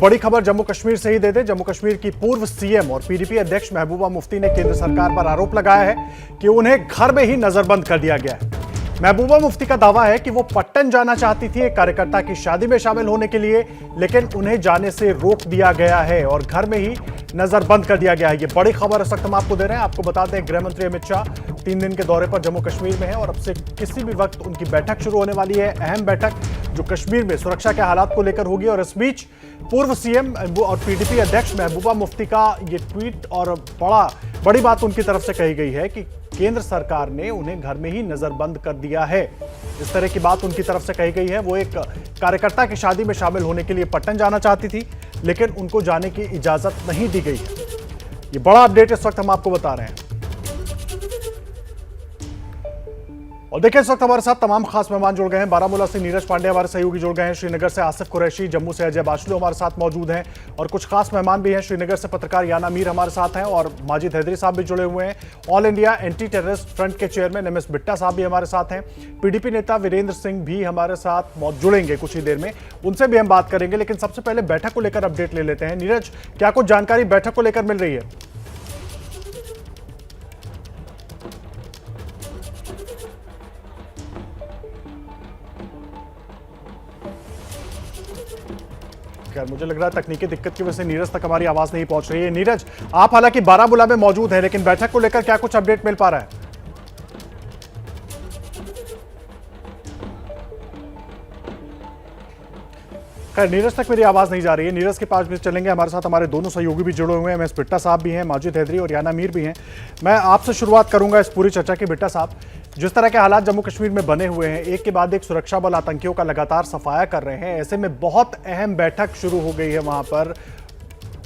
बड़ी खबर जम्मू कश्मीर से ही दे दे। जम्मू कश्मीर की पूर्व सीएम और पीडीपी अध्यक्ष महबूबा मुफ्ती ने केंद्र सरकार पर आरोप लगाया है कि उन्हें घर में ही नजरबंद कर दिया गया है। महबूबा मुफ्ती का दावा है कि वो पट्टन जाना चाहती थी एक कार्यकर्ता की शादी में शामिल होने के लिए, लेकिन उन्हें जाने से रोक दिया गया है और घर में ही नजरबंद कर दिया गया है। ये बड़ी खबर इस वक्त हम आपको दे रहे हैं। आपको बता दें, गृह मंत्री अमित शाह 3 दिन के दौरे पर जम्मू कश्मीर में है और अब से किसी भी वक्त उनकी बैठक शुरू होने वाली है। अहम बैठक जो कश्मीर में सुरक्षा के हालात को लेकर होगी। और इस बीच पूर्व सीएम और पीडीपी अध्यक्ष महबूबा मुफ्ती का ये ट्वीट और बड़ी बात उनकी तरफ से कही गई है कि केंद्र सरकार ने उन्हें घर में ही नजरबंद कर दिया है। इस तरह की बात उनकी तरफ से कही गई है। वो एक कार्यकर्ता की शादी में शामिल होने के लिए पट्टन जाना चाहती थी, लेकिन उनको जाने की इजाजत नहीं दी गई है। ये बड़ा अपडेट इस वक्त हम आपको बता रहे हैं। और देखिए, इस वक्त हमारे साथ तमाम खास मेहमान जुड़ गए हैं। बारामूला से नीरज पांडे हमारे सहयोगी जुड़ गए हैं, श्रीनगर से आसिफ कुरैशी, जम्मू से अजय बाशलू हमारे साथ मौजूद हैं और कुछ खास मेहमान भी हैं। श्रीनगर से पत्रकार याना मीर हमारे साथ हैं और माजिद हैदरी साहब भी जुड़े हुए हैं। All India anti terrorist front के चेयरमैन एमएस बिट्टा साहब भी हमारे साथ हैं। पीडीपी नेता वीरेंद्र सिंह भी हमारे साथ जुड़ेंगे कुछ ही देर में, उनसे भी हम बात करेंगे। लेकिन सबसे पहले बैठक को लेकर अपडेट ले लेते हैं। नीरज, क्या कुछ जानकारी बैठक को लेकर मिल रही है? मुझे लग रहा है तकनीकी दिक्कत की वजह से नीरज तक हमारी आवाज नहीं पहुंच रही है। नीरज, आप हालांकि बारामूला में मौजूद हैं, लेकिन बैठक को लेकर क्या कुछ अपडेट मिल पा रहा है? खैर, नीरज तक मेरी आवाज नहीं जा रही है। नीरज के पास भी चलेंगे। हमारे साथ हमारे दोनों सहयोगी भी जुड़े हुए हैं। एमएस बिट्टा साहब भी हैं, माजिद हैदरी और याना मीर भी हैं। मैं आपसे शुरुआत करूंगा इस पूरी चर्चा की। बिट्टा साहब, जिस तरह के हालात जम्मू कश्मीर में बने हुए हैं, एक के बाद एक सुरक्षा बल आतंकियों का लगातार सफाया कर रहे हैं, ऐसे में बहुत अहम बैठक शुरू हो गई है वहां पर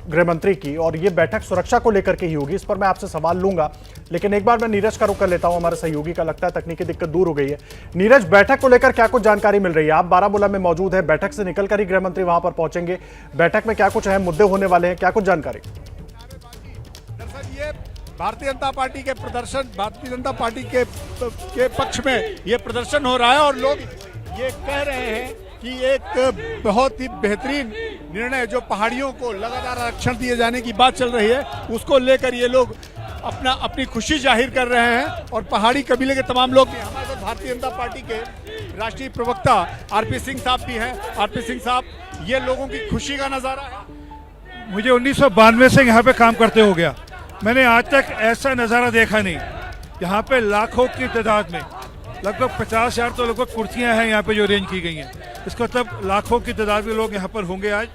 गृह मंत्री की, और ये बैठक सुरक्षा को लेकर के ही होगी। इस पर मैं आपसे सवाल लूंगा, लेकिन एक बार मैं नीरज का रुख कर लेता हूं। हमारे सहयोगी का लगता है तकनीकी दिक्कत दूर हो गई है। नीरज, बैठक को लेकर क्या कुछ जानकारी मिल रही है? आप बारामूला में मौजूद है, बैठक से निकलकर ही गृह मंत्री वहां पर पहुंचेंगे। बैठक में क्या कुछ अहम मुद्दे होने वाले हैं, क्या कुछ जानकारी? दरअसल ये भारतीय जनता पार्टी के प्रदर्शन, भारतीय जनता पार्टी के पक्ष में ये प्रदर्शन हो रहा है और लोग ये कह रहे हैं कि एक बहुत ही बेहतरीन निर्णय जो पहाड़ियों को लगातार आरक्षण दिए जाने की बात चल रही है, उसको लेकर ये लोग अपनी खुशी जाहिर कर रहे हैं। और पहाड़ी कबीले के तमाम लोग भी, हमारे साथ भारतीय जनता पार्टी के राष्ट्रीय प्रवक्ता आरपी सिंह साहब भी हैं। आरपी सिंह साहब, ये लोगों की खुशी का नजारा है। मुझे 1992 से यहाँ पे काम करते हो गया, मैंने आज तक ऐसा नज़ारा देखा नहीं। यहाँ पे लाखों की तादाद में, लगभग 50,000 तो लगभग कुर्सियाँ हैं यहाँ पे जो अरेंज की गई हैं। इसका मतलब लाखों की तादाद में लोग यहाँ पर होंगे आज,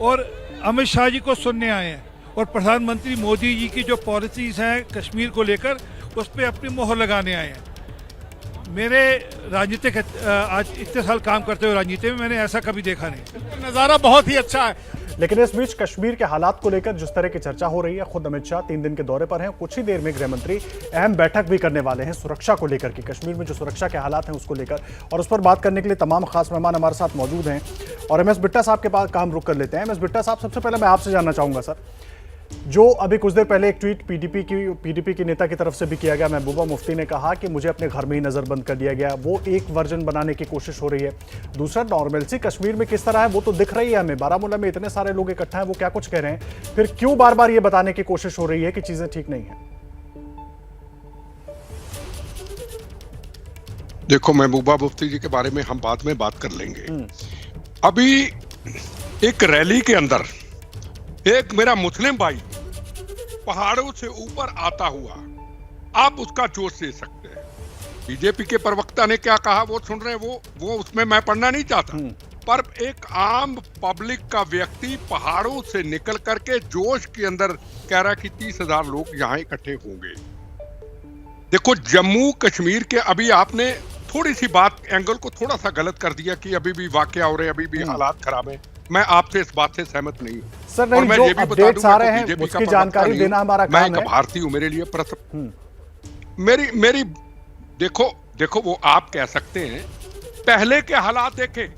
और अमित शाह जी को सुनने आए हैं और प्रधानमंत्री मोदी जी की जो पॉलिसीज़ हैं कश्मीर को लेकर, उस पर अपनी मोहर लगाने आए हैं। मेरे राजनीतिक आज इतने साल काम करते हुए राजनीति में मैंने ऐसा कभी देखा नहीं। नज़ारा बहुत ही अच्छा है। लेकिन इस बीच कश्मीर के हालात को लेकर जिस तरह की चर्चा हो रही है, खुद अमित शाह 3 दिन के दौरे पर हैं। कुछ ही देर में गृह मंत्री अहम बैठक भी करने वाले हैं सुरक्षा को लेकर के, कश्मीर में जो सुरक्षा के हालात हैं उसको लेकर। और उस पर बात करने के लिए तमाम खास मेहमान हमारे साथ मौजूद हैं और एमएस बिट्टा साहब के पास काम रुक कर लेते हैं। एमएस बिट्टा साहब, सबसे पहले मैं आपसे जानना चाहूंगा सर, जो अभी कुछ देर पहले एक ट्वीट पीडीपी की नेता की तरफ से भी किया गया, महबूबा मुफ्ती ने कहा कि मुझे अपने घर में ही नजरबंद कर दिया गया, वो एक वर्जन बनाने की कोशिश हो रही है। दूसरा, नॉर्मलसी कश्मीर में किस तरह है वो तो दिख रही है हमें। बारामूला में इतने सारे लोग इकट्ठा हैं, वो क्या कुछ कह रहे हैं, फिर क्यों बार बार ये बताने की कोशिश हो रही है कि चीजें ठीक नहीं है? देखो, महबूबा मुफ्ती जी के बारे में हम बाद में बात कर लेंगे। अभी एक रैली के अंदर एक मेरा मुस्लिम भाई पहाड़ों से ऊपर आता हुआ, आप उसका जोश ले सकते हैं। बीजेपी के प्रवक्ता ने क्या कहा वो सुन रहे हैं, वो उसमें मैं पढ़ना नहीं चाहता, पर एक आम पब्लिक का व्यक्ति पहाड़ों से निकल करके जोश के अंदर कह रहा कि 30,000 लोग यहाँ इकट्ठे होंगे। देखो, जम्मू कश्मीर के अभी आपने थोड़ी सी बात एंगल को थोड़ा सा गलत कर दिया कि अभी भी वाकया हो रहे हैं, अभी भी हालात खराब है। मैं आपसे इस बात से सहमत नहीं हूँ सर। नहीं, जो अपडेट्स आ रहे हैं उसकी जानकारी देना हमारा काम है। मैं एक भारतीय हूँ, मेरे लिए मेरी देखो वो आप कह सकते हैं पहले के हालात देखें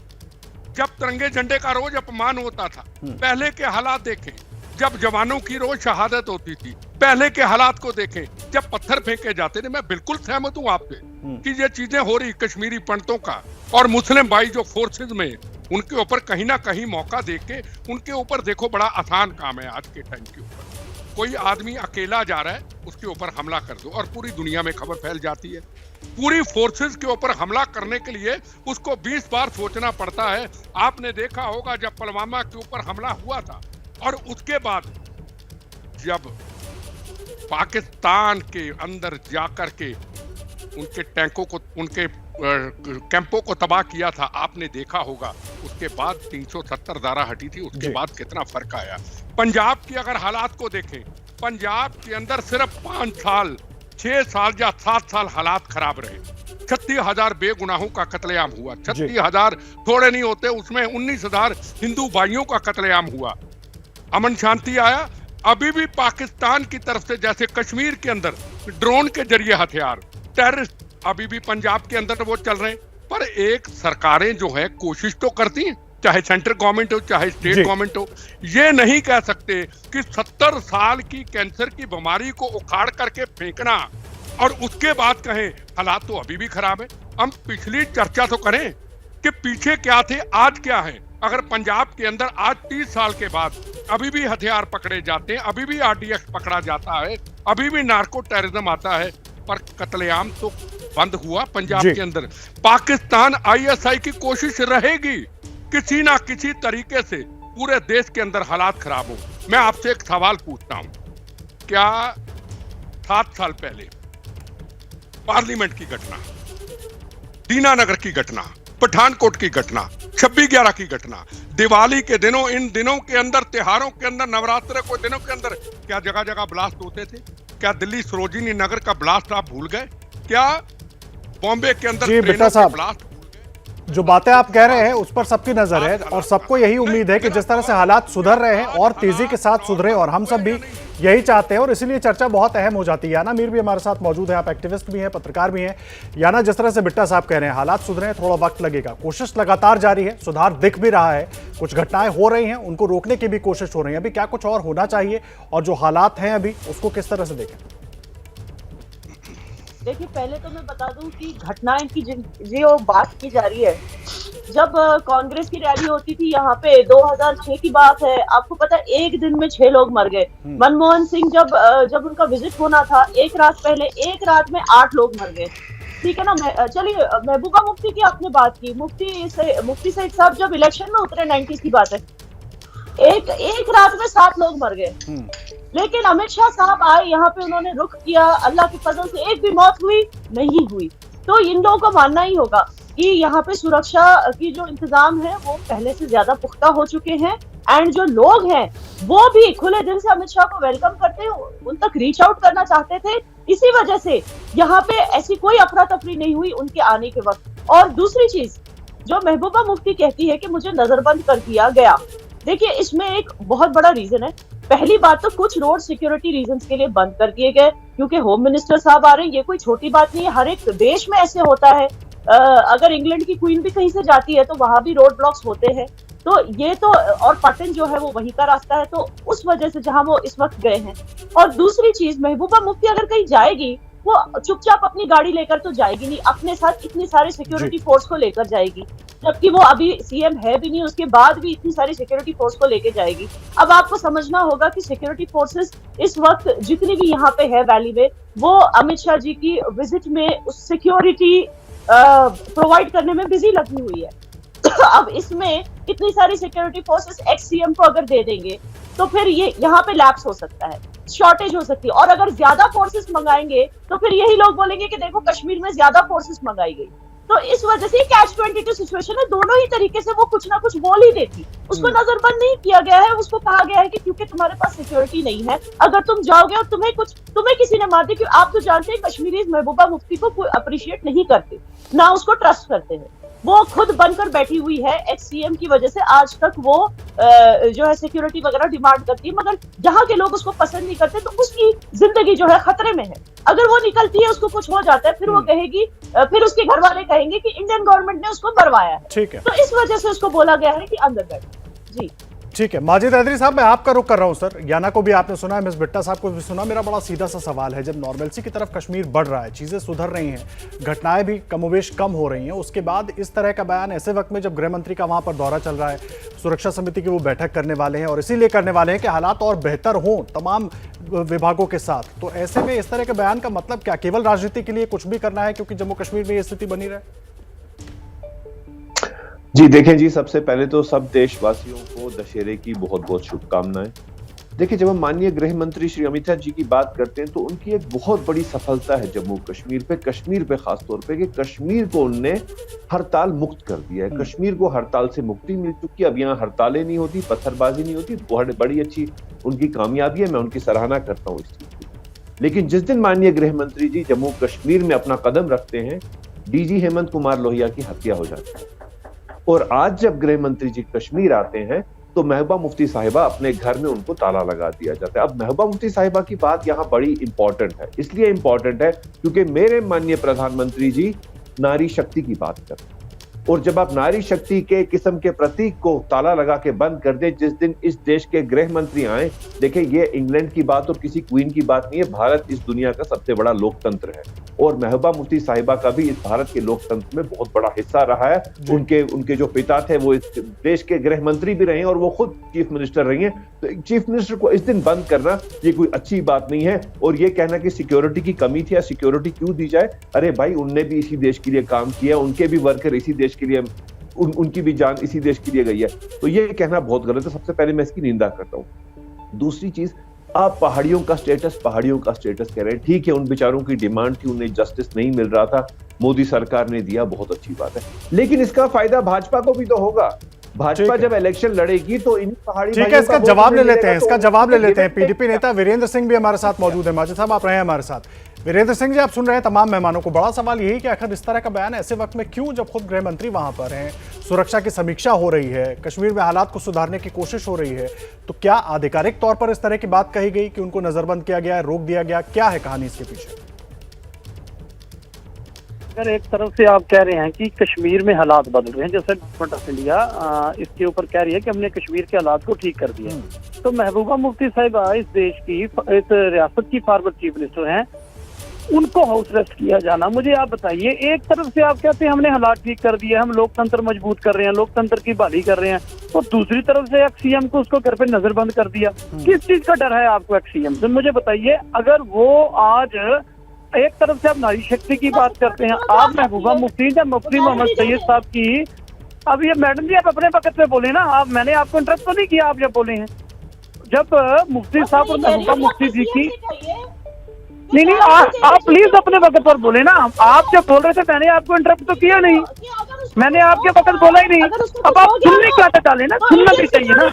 जब तिरंगे झंडे का रोज अपमान होता था, पहले के हालात देखें जब जवानों की रोज शहादत होती थी, पहले के हालात को देखें जब पत्थर फेंके जाते थे। मैं बिल्कुल सहमत हूँ आपसे कि ये चीजें हो रही कश्मीरी पंडितों का और मुस्लिम भाई जो फोर्सेज में उनके ऊपर कहीं ना कहीं मौका देके उनके ऊपर देखो, बड़ा आसान काम है आज के टाइम के ऊपर। कोई आदमी अकेला जा रहा है, उसके ऊपर हमला कर दो और पूरी दुनिया में खबर फैल जाती है। पूरी फोर्सेस के ऊपर हमला करने के लिए उसको 20 बार सोचना पड़ता है। आपने देखा होगा जब पुलवामा के ऊपर हमला हुआ था और उसके बाद जब पाकिस्तान के अंदर जाकर के उनके टैंकों को, उनके कैंपों को तबाह किया था, आपने देखा होगा उसके बाद 370 धारा हटी थी, उसके बाद कितना फर्क आया। पंजाब की अगर हालात को देखें, पंजाब के अंदर सिर्फ 5 साल 6 साल या 7 साल हालात खराब रहे। 36,000 बेगुनाहों का कत्लेआम हुआ। 36,000 थोड़े नहीं होते, उसमें 19,000 हिंदू भाइयों का कत्लेआम हुआ। अमन शांति आया। अभी भी पाकिस्तान की तरफ से जैसे कश्मीर के अंदर ड्रोन के जरिए हथियार, टेररिस्ट अभी भी पंजाब के अंदर वो चल रहे हैं। पर एक सरकारें जो है कोशिश तो करती हैं, चाहे सेंट्रल गवर्नमेंट हो चाहे स्टेट गवर्नमेंट हो। ये नहीं कह सकते कि 70 साल की कैंसर की बीमारी को उखाड़ करके फेंकना और उसके बाद कहें हालात तो अभी भी खराब है। हम पिछली चर्चा तो करें कि पीछे क्या थे, आज क्या है। अगर पंजाब के अंदर आज 30 साल के बाद अभी भी हथियार पकड़े जाते हैं, अभी भी आरडीएक्स पकड़ा जाता है, अभी भी नार्को टेररिज्म आता है, पर कत्लेआम तो बंद हुआ पंजाब के अंदर। पाकिस्तान आईएसआई की कोशिश रहेगी किसी ना किसी तरीके से पूरे देश के अंदर हालात खराब हो। मैं आपसे एक सवाल पूछता हूं, क्या 7 साल पहले पार्लियामेंट की घटना, दीनानगर की घटना, पठानकोट की घटना, 26/11 की घटना, दिवाली के दिनों, इन दिनों के अंदर, त्योहारों के अंदर, नवरात्र के दिनों के अंदर क्या जगह जगह ब्लास्ट होते थे? क्या दिल्ली सरोजिनी नगर का ब्लास्ट आप भूल गए? क्या बॉम्बे के अंदर बिट्टा साहब, ब्लास्ट? जो बातें आप कह रहे हैं उस पर सबकी नजर है और सबको यही उम्मीद है कि जिस तरह से हालात सुधर रहे हैं और तेजी के साथ सुधरे, और हम सब भी यही चाहते हैं और इसीलिए चर्चा बहुत अहम हो जाती है। याना मीर भी हमारे साथ मौजूद है, आप एक्टिविस्ट भी हैं, पत्रकार भी हैं। याना, जिस तरह से बिट्टा साहब कह रहे हैं हालात सुधरे हैं, थोड़ा वक्त लगेगा, कोशिश लगातार जारी है, सुधार दिख भी रहा है, कुछ घटनाएं हो रही हैं, उनको रोकने की भी कोशिश हो रही है। अभी क्या कुछ और होना चाहिए और जो हालात हैं अभी उसको किस तरह से देखें? देखिए, पहले तो मैं बता दूं कि घटनाएं की जो बात की जा रही है, जब कांग्रेस की रैली होती थी यहाँ पे 2006 की बात है, आपको पता है एक दिन में 6 लोग मर गए। मनमोहन सिंह जब उनका विजिट होना था, एक रात पहले, एक रात में 8 लोग मर गए। ठीक है ना। चलिए, महबूबा मुफ्ती की आपने बात की, मुफ्ती सईद साहब जब इलेक्शन में उतरे 90s की बात है, एक रात में 7 लोग मर गए। लेकिन अमित शाह साहब आए यहाँ पे, उन्होंने रुख किया, अल्लाह के फजल से एक भी मौत हुई नहीं हुई। तो इन लोगों को मानना ही होगा कि यहाँ पे सुरक्षा की जो इंतजाम है वो पहले से ज्यादा पुख्ता हो चुके हैं। एंड जो लोग हैं वो भी खुले दिल से अमित शाह को वेलकम करते हैं, उन तक रीच आउट करना चाहते थे। इसी वजह से यहाँ पे ऐसी कोई अफरा तफरी नहीं हुई उनके आने के वक्त। और दूसरी चीज जो महबूबा मुफ्ती कहती है कि मुझे नजरबंद कर दिया गया, देखिए इसमें एक बहुत बड़ा रीजन है। पहली बात तो कुछ रोड सिक्योरिटी रीजंस के लिए बंद कर दिए गए, क्योंकि होम मिनिस्टर साहब आ रहे हैं। ये कोई छोटी बात नहीं है, हर एक देश में ऐसे होता है। अगर इंग्लैंड की क्वीन भी कहीं से जाती है तो वहां भी रोड ब्लॉक्स होते हैं। तो ये तो, और पटन जो है वो वहीं का रास्ता है, तो उस वजह से जहां वो इस वक्त गए हैं। और दूसरी चीज, महबूबा मुफ्ती अगर कहीं जाएगी वो चुपचाप अपनी गाड़ी लेकर तो जाएगी नहीं, अपने साथ इतनी सारी सिक्योरिटी फोर्स को लेकर जाएगी, जबकि वो अभी सीएम है भी नहीं, उसके बाद भी इतनी सारी सिक्योरिटी फोर्स को लेकर जाएगी। अब आपको समझना होगा कि सिक्योरिटी फोर्सेस इस वक्त जितनी भी यहाँ पे है वैली में, वो अमित शाह जी की विजिट में उस सिक्योरिटी प्रोवाइड करने में बिजी लगी हुई है। अब इसमें इतनी सारी सिक्योरिटी फोर्सेस एक्स सीएम को अगर दे देंगे तो फिर ये यहाँ पे लैप्स हो सकता है, शॉर्टेज हो सकती है। और अगर ज्यादा फोर्सेस मंगाएंगे तो फिर यही लोग बोलेंगे कि देखो कश्मीर में ज्यादा फोर्सेस मंगाई गई। तो इस वजह से कैच 22 सिचुएशन है, दोनों ही तरीके से वो कुछ ना कुछ बोल ही देती। उसको नजरबंद नहीं किया गया है, उसको कहा गया है कि क्योंकि तुम्हारे पास सिक्योरिटी नहीं है, अगर तुम जाओगे और तुम्हें किसी ने मार दी, क्योंकि आप तो जानते हैं कश्मीरी महबूबा मुफ्ती को अप्रिशिएट नहीं करते, ना उसको ट्रस्ट करते हैं। वो खुद बनकर बैठी हुई है, एक्स सीएम की वजह से आज तक वो जो है सिक्योरिटी वगैरह डिमांड करती है, मगर जहाँ के लोग उसको पसंद नहीं करते तो उसकी जिंदगी जो है खतरे में है। अगर वो निकलती है, उसको कुछ हो जाता है, फिर वो कहेगी, फिर उसके घर वाले कहेंगे कि इंडियन गवर्नमेंट ने उसको मरवाया है। ठीक है, तो इस वजह से उसको बोला गया है कि अंदर बैठो। जी ठीक है, माजिद हैदरी साहब, मैं आपका रुख कर रहा हूं सर। याना को भी आपने सुना, मिस बिट्टा साहब को भी सुना। मेरा बड़ा सीधा सा सवाल है, जब नॉर्मलसी की तरफ कश्मीर बढ़ रहा है, चीजें सुधर रही हैं, घटनाएं भी कमोवेश कम हो रही हैं, उसके बाद इस तरह का बयान ऐसे वक्त में जब गृह मंत्री का वहां पर दौरा चल रहा है, सुरक्षा समिति की वो बैठक करने वाले हैं और इसीलिए करने वाले हैं कि हालात और बेहतर हों तमाम विभागों के साथ, तो ऐसे में इस तरह के बयान का मतलब क्या? केवल राजनीति के लिए कुछ भी करना है क्योंकि जम्मू कश्मीर में ये स्थिति बनी रहे? जी देखें जी, सबसे पहले तो सब देशवासियों को दशहरे की बहुत बहुत शुभकामनाएं। देखिए, जब हम माननीय गृह मंत्री श्री अमित शाह जी की बात करते हैं तो उनकी एक बहुत बड़ी सफलता है जम्मू कश्मीर पे खास तौर पे, कि कश्मीर को उनने हड़ताल मुक्त कर दिया है। कश्मीर को हड़ताल से मुक्ति मिल चुकी है। अब यहाँ हड़तालें नहीं होती, पत्थरबाजी नहीं होती। बहुत बड़ी अच्छी उनकी कामयाबी है, मैं उनकी सराहना करता हूँ इस चीज की। लेकिन जिस दिन माननीय गृह मंत्री जी जम्मू कश्मीर में अपना कदम रखते हैं, डीजी हेमंत कुमार लोहिया की हत्या हो जाती है। और आज जब गृह मंत्री जी कश्मीर आते हैं तो महबूबा मुफ्ती साहिबा अपने घर में उनको ताला लगा दिया जाता है। अब महबूबा मुफ्ती साहिबा की बात यहाँ बड़ी इंपॉर्टेंट है, इसलिए इंपॉर्टेंट है क्योंकि मेरे माननीय प्रधानमंत्री जी नारी शक्ति की बात करते हैं। और जब आप नारी शक्ति के किस्म के प्रतीक को ताला लगा के बंद कर दे, जिस दिन इस देश के गृह मंत्री आए, देखिए ये इंग्लैंड की बात और किसी क्वीन की बात नहीं है, भारत इस दुनिया का सबसे बड़ा लोकतंत्र है और महबूबा मुफ्ती साहिबा का भी इस भारत के लोकतंत्र में बहुत बड़ा हिस्सा रहा है। उनके जो पिता थे वो इस देश के गृह मंत्री भी रहे और वो खुद चीफ मिनिस्टर रही हैं। तो चीफ मिनिस्टर को इस दिन बंद करना ये कोई अच्छी बात नहीं है। और ये कहना कि सिक्योरिटी की कमी थी या सिक्योरिटी क्यों दी जाए, अरे भाई उनने भी इसी देश के लिए काम किया, उनके भी वर्कर इसी देश के लिए, उनकी भी जान इसी देश के लिए गई है। तो ये कहना बहुत गलत है। सबसे पहले मैं इसकी निंदा करता हूँ। दूसरी चीज, आप पहाड़ियों का स्टेटस कह रहे हैं, ठीक है, उन बेचारों की डिमांड थी, उन्हें जस्टिस नहीं मिल रहा था, मोदी सरकार ने दिया, बहुत अच्छी बात है। लेकिन इसका फायदा भाजपा को भी तो होगा। भाजपा जब इलेक्शन लड़ेगी तो इन पहाड़ी, ठीक है, इसका जवाब ले लेते हैं। पीडीपी नेता वीरेंद्र सिंह भी हमारे साथ मौजूद है। माजिद साहब, आप रहे हैं हमारे साथ। वीरेंद्र सिंह जी, आप सुन रहे हैं तमाम मेहमानों को। बड़ा सवाल यही कि आखिर इस तरह का बयान ऐसे वक्त में क्यों, जब खुद गृह मंत्री वहां पर हैं, सुरक्षा की समीक्षा हो रही है, कश्मीर में हालात को सुधारने की कोशिश हो रही है, तो क्या आधिकारिक तौर पर इस तरह की बात कही गई कि उनको नजरबंद किया गया है, रोक दिया गया? क्या है कहानी इसके पीछे? अगर एक तरफ से आप कह रहे हैं कि कश्मीर में हालात बदल रहे हैं, जैसे गवर्नमेंट ऑफ इंडिया इसके ऊपर कह रही है कि हमने कश्मीर के हालात को ठीक कर दिया, तो महबूबा मुफ्ती साहिबा इस देश की, इस रियासत की फॉर्मर चीफ मिनिस्टर हैं, उनको हाउस अरेस्ट किया जाना, मुझे आप बताइए। एक तरफ से आप कहते हैं हमने हालात ठीक कर दिए, हम लोकतंत्र मजबूत कर रहे हैं, लोकतंत्र की बहाली कर रहे हैं, तो दूसरी तरफ से एक्स-सीएम को उसको घर पे नजरबंद कर दिया। किस चीज का डर है आपको एक्स-सीएम से, मुझे बताइए। अगर वो आज एक तरफ से आप नारी शक्ति की बात करते हैं, आप महबूबा मुफ्ती या मुफ्ती मोहम्मद सैयद साहब की, अब ये मैडम जी आप अपने वक्त पे बोले ना, आप, मैंने आपको इंटरप्ट तो नहीं किया, आप जब बोले हैं, जब मुफ्ती साहब और महबूबा मुफ्ती जी की, नहीं, आप प्लीज अपने वक्त पर बोले ना। आप जब बोल रहे थे मैंने आपको इंटरप्ट तो किया नहीं, मैंने आपके वक्त बोला ही नहीं। अब आप सुनने की आदत डालें ना, सुनना भी चाहिए ना।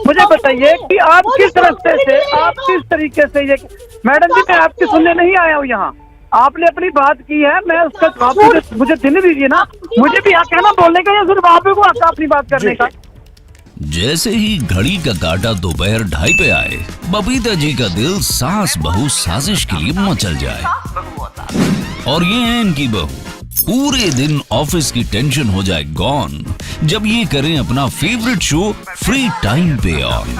मुझे बताइए कि आप किस रास्ते से, आप किस तरीके से ये, मैडम जी मैं आपके सुनने नहीं आया हूँ यहाँ, आपने अपनी बात की है, मैं उसका जवाब मुझे देने दीजिए ना। मुझे भी हक है ना बोलने का, या सिर्फ आप को हक अपनी बात करने का? जैसे ही घड़ी का काटा दोपहर 2:30 पे आए, बबीता जी का दिल सास बहू साजिश के लिए मचल जाए। और ये है इनकी बहू, पूरे दिन ऑफिस की टेंशन हो जाए गॉन जब ये करें अपना फेवरेट शो फ्री टाइम पे ऑन।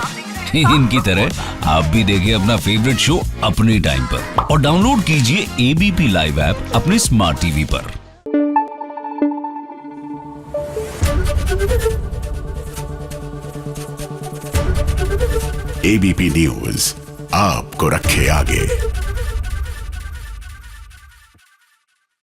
इनकी तरह आप भी देखें अपना फेवरेट शो अपने टाइम पर और डाउनलोड कीजिए एबीपी लाइव ऐप अपने स्मार्ट टीवी पर। एबीपी न्यूज आपको रखे आगे।